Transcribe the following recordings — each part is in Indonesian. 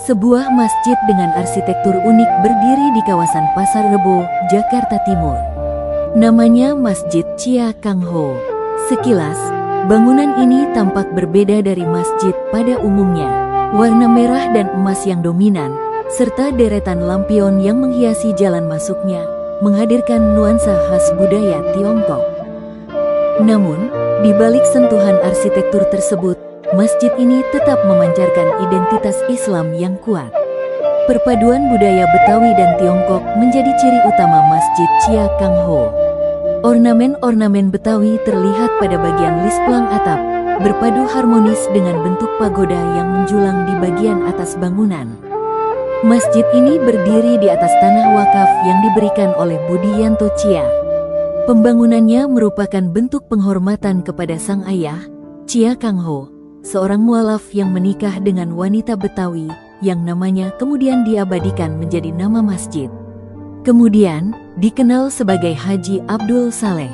Sebuah masjid dengan arsitektur unik berdiri di kawasan Pasar Rebo, Jakarta Timur. Namanya Masjid Chia Kang Ho. Sekilas, bangunan ini tampak berbeda dari masjid pada umumnya. Warna merah dan emas yang dominan, serta deretan lampion yang menghiasi jalan masuknya, menghadirkan nuansa khas budaya Tiongkok. Namun, di balik sentuhan arsitektur tersebut, masjid ini tetap memancarkan identitas Islam yang kuat. Perpaduan budaya Betawi dan Tiongkok menjadi ciri utama Masjid Chia Kang Ho. Ornamen-ornamen Betawi terlihat pada bagian lisplang atap, berpadu harmonis dengan bentuk pagoda yang menjulang di bagian atas bangunan. Masjid ini berdiri di atas tanah wakaf yang diberikan oleh Budiyanto Chia. Pembangunannya merupakan bentuk penghormatan kepada sang ayah, Chia Kang Ho, seorang mualaf yang menikah dengan wanita Betawi, yang namanya kemudian diabadikan menjadi nama masjid. Kemudian, dikenal sebagai Haji Abdul Saleh.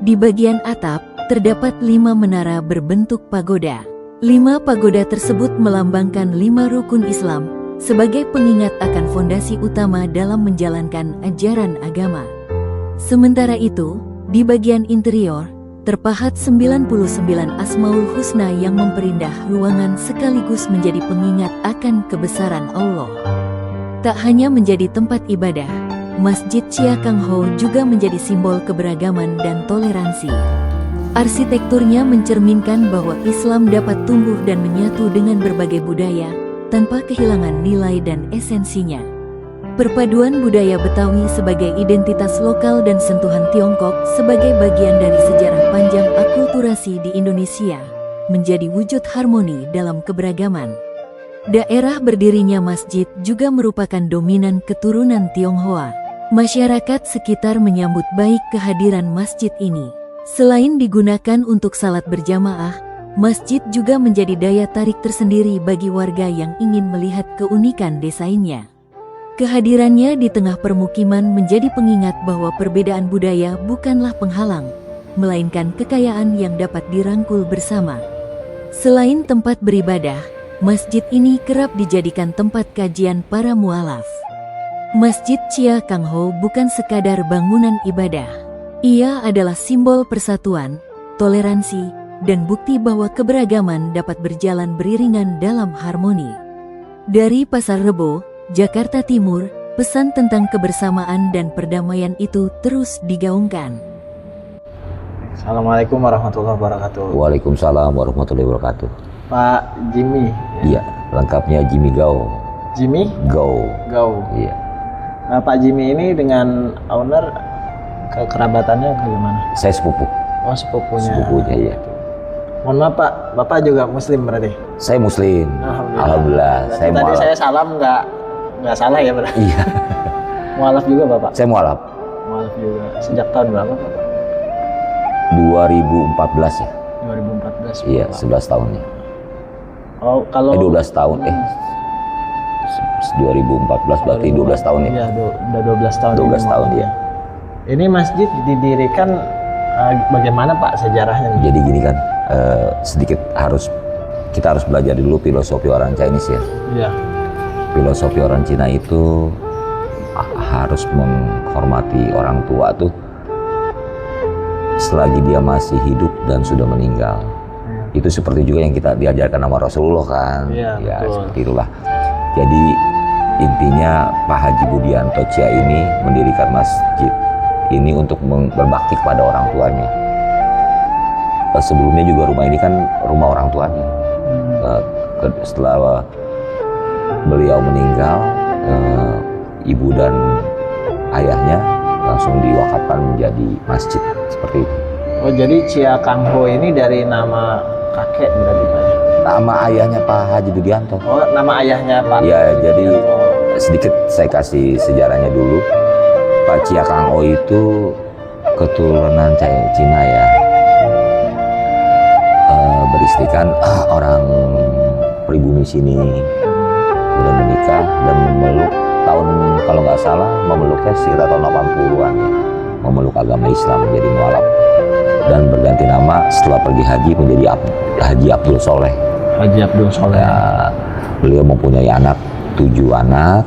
Di bagian atap, terdapat 5 menara berbentuk pagoda. 5 pagoda tersebut melambangkan 5 rukun Islam, sebagai pengingat akan fondasi utama dalam menjalankan ajaran agama. Sementara itu, di bagian interior, terpahat 99 Asmaul Husna yang memperindah ruangan sekaligus menjadi pengingat akan kebesaran Allah. Tak hanya menjadi tempat ibadah, Masjid Chia Kang Ho juga menjadi simbol keberagaman dan toleransi. Arsitekturnya mencerminkan bahwa Islam dapat tumbuh dan menyatu dengan berbagai budaya, tanpa kehilangan nilai dan esensinya. Perpaduan budaya Betawi sebagai identitas lokal dan sentuhan Tiongkok sebagai bagian dari sejarah panjang akulturasi di Indonesia, menjadi wujud harmoni dalam keberagaman. Daerah berdirinya masjid juga merupakan dominan keturunan Tionghoa. Masyarakat sekitar menyambut baik kehadiran masjid ini. Selain digunakan untuk salat berjamaah, masjid juga menjadi daya tarik tersendiri bagi warga yang ingin melihat keunikan desainnya. Kehadirannya di tengah permukiman menjadi pengingat bahwa perbedaan budaya bukanlah penghalang, melainkan kekayaan yang dapat dirangkul bersama. Selain tempat beribadah, masjid ini kerap dijadikan tempat kajian para mualaf. Masjid Chia Kang Ho bukan sekadar bangunan ibadah. Ia adalah simbol persatuan, toleransi, dan bukti bahwa keberagaman dapat berjalan beriringan dalam harmoni. Dari Pasar Rebo, Jakarta Timur, pesan tentang kebersamaan dan perdamaian itu terus digaungkan. Assalamualaikum warahmatullahi wabarakatuh. Waalaikumsalam warahmatullahi wabarakatuh. Pak Jimmy. Iya, lengkapnya Jimmy Gao. Jimmy? Gao. Gao. Iya. Nah, Pak Jimmy ini dengan owner kekerabatannya bagaimana? Saya sepupu. Oh, sepupunya. Sepupunya, iya. Mohon maaf Pak, Bapak juga Muslim berarti? Saya Muslim. Alhamdulillah. Berarti Saya tadi mualaf. saya salam nggak salah ya berarti? Iya. Mualaf juga Bapak? Saya mualaf. Mualaf juga. Sejak tahun berapa Pak? 2014 ya. 2014. Iya, Pak. 11 tahun ya. Oh, kalau 12 tahun 2014 berarti 12 tahun ya. Iya, udah 12 tahun. 12 tahun ya. Ini masjid didirikan bagaimana Pak sejarahnya? Jadi gini kan, kita harus belajar dulu filosofi orang Chinese ya. Iya. Filosofi orang Cina itu harus menghormati orang tua tuh selagi dia masih hidup dan sudah meninggal. Itu seperti juga yang kita diajarkan sama Rasulullah kan. Iya, Ya betul. seperti itulah. Jadi intinya Pak Haji Budiyanto Chia ini mendirikan masjid ini untuk berbakti kepada orang tuanya. Sebelumnya juga rumah ini kan rumah orang tuanya. Setelah beliau meninggal, ibu dan ayahnya langsung diwakafkan menjadi masjid seperti itu. Oh, jadi Chia Kang Ho ini dari nama kakek berarti Pak? Nama ayahnya Pak Haji Budiyanto. Oh, nama ayahnya Pak? Ya, jadi sedikit saya kasih sejarahnya dulu. Pak Chia Kang Ho itu keturunan Cina ya. Beristrikan orang pribumi sini, udah menikah dan memeluk tahun kalau nggak salah memeluknya sekitar tahun 80-an ya, memeluk agama Islam menjadi mualaf dan berganti nama setelah pergi haji menjadi Haji Abdul Soleh. Haji Abdul Soleh. Ya, beliau mempunyai anak 7 anak,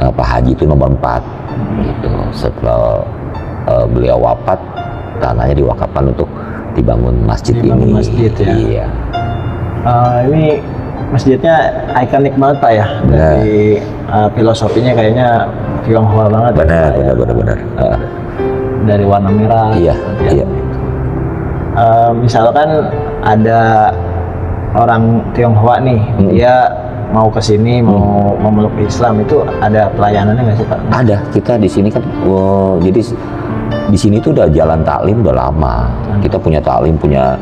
Pak Haji itu nomor 4 gitu. Setelah beliau wafat, tanahnya diwakafkan untuk dibangun masjid ini. Masjid ya. Iya. Ini masjidnya ikonik banget Pak ya. Dari filosofinya kayaknya Tionghoa banget. Benar. Dari warna merah. Iya. Misalkan ada orang Tionghoa nih, dia mau ke sini mau memeluk Islam, itu ada pelayanannya nggak sih Pak? Ada. Kita di sini kan, jadi di sini tuh udah jalan taklim udah lama. Kita punya taklim, punya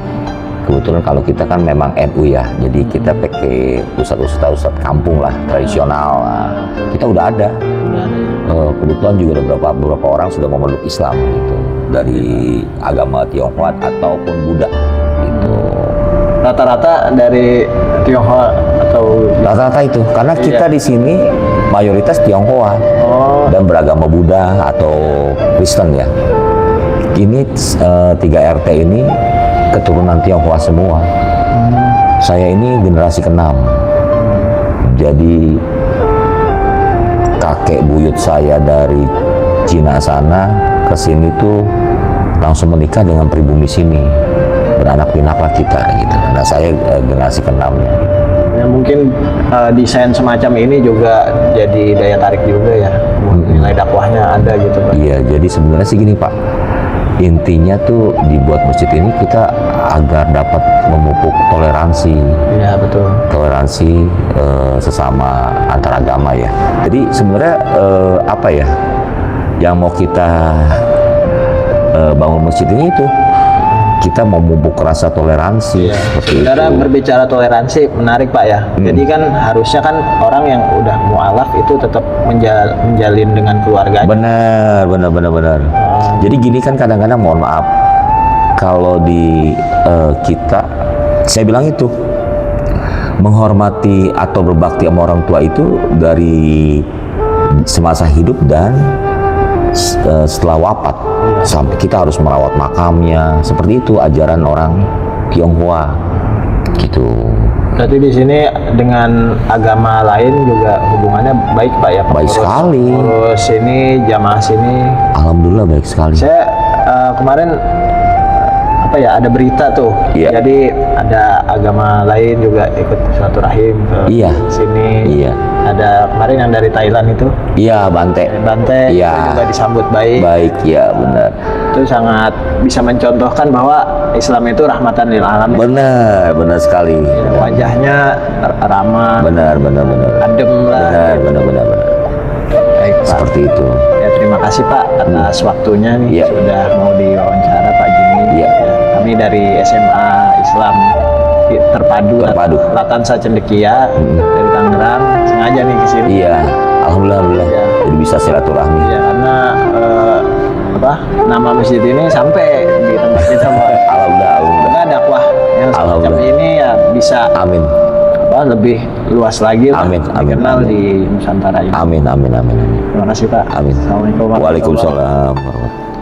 kebetulan kalau kita kan memang NU ya, jadi kita pakai ustadz kampung lah, tradisional. Kita udah ada. Kebetulan juga ada beberapa orang sudah memeluk Islam gitu, dari agama Tionghoa ataupun Buddha gitu. Rata-rata dari Tionghoa atau Rata-rata itu karena kita di sini mayoritas Tionghoa dan beragama Buddha atau Kristen ya. Ini 3 RT ini keturunan Tionghoa semua. Saya ini generasi ke-6. Jadi kakek buyut saya dari Cina sana ke sini tuh langsung menikah dengan pribumi sini. Beranak pinaklah kita gitu. Nah saya generasi ke-6. Ya, mungkin desain semacam ini juga jadi daya tarik juga ya. Nilai dakwahnya ada gitu Pak. Iya, jadi sebenarnya sih gini Pak. Intinya tuh dibuat masjid ini kita agar dapat memupuk toleransi. Iya betul. Toleransi sesama antar agama ya. Jadi sebenarnya apa ya yang mau kita bangun masjid ini itu kita mau memupuk rasa toleransi seperti Sebenarnya itu. berbicara toleransi menarik Pak ya. Jadi kan harusnya kan orang yang udah mualaf itu tetap menjalin dengan keluarganya. Benar. Jadi gini kan kadang-kadang mohon maaf kalau di kita, saya bilang itu menghormati atau berbakti sama orang tua itu dari semasa hidup dan setelah wafat, sampai kita harus merawat makamnya, seperti itu ajaran orang Tionghoa gitu. Berarti di sini dengan agama lain juga hubungannya baik Pak ya? Baik sekali. Terus ini jamaah sini. Alhamdulillah baik sekali. Saya kemarin apa ya ada berita tuh. Iya. Jadi ada agama lain juga ikut silaturahim ke Iya. sini. Iya. Ada kemarin yang dari Thailand itu. Iya, Bante. Bante Iya. juga disambut baik. Baik, ya benar. Itu sangat bisa mencontohkan bahwa Islam itu rahmatan lil alamin. Benar sekali. Wajahnya ramah, Benar. adem lah. Benar. Baik, Pak. Seperti itu. Ya, terima kasih Pak atas waktunya nih Iya. sudah mau diwawancara Pak Jimmy. Iya. Ya, kami dari SMA Islam Terpadu. Latansa Cendekia dari Tangerang sengaja nih kesini. Iya, alhamdulillah. Iya. Jadi bisa silaturahmi. Ya karena nama masjid ini sampai di tempat kita Pak. Alhamdulillah. Semoga dakwah yang semacam Alhamdulillah. ini ya bisa Amin. lebih luas lagi lah, Amin. dikenal di Nusantara ini. Amin. Terima kasih Pak. Amin. Assalamualaikum warahmatullahi wabarakatuh. Waalaikumsalam warahmatullahi wabarakatuh.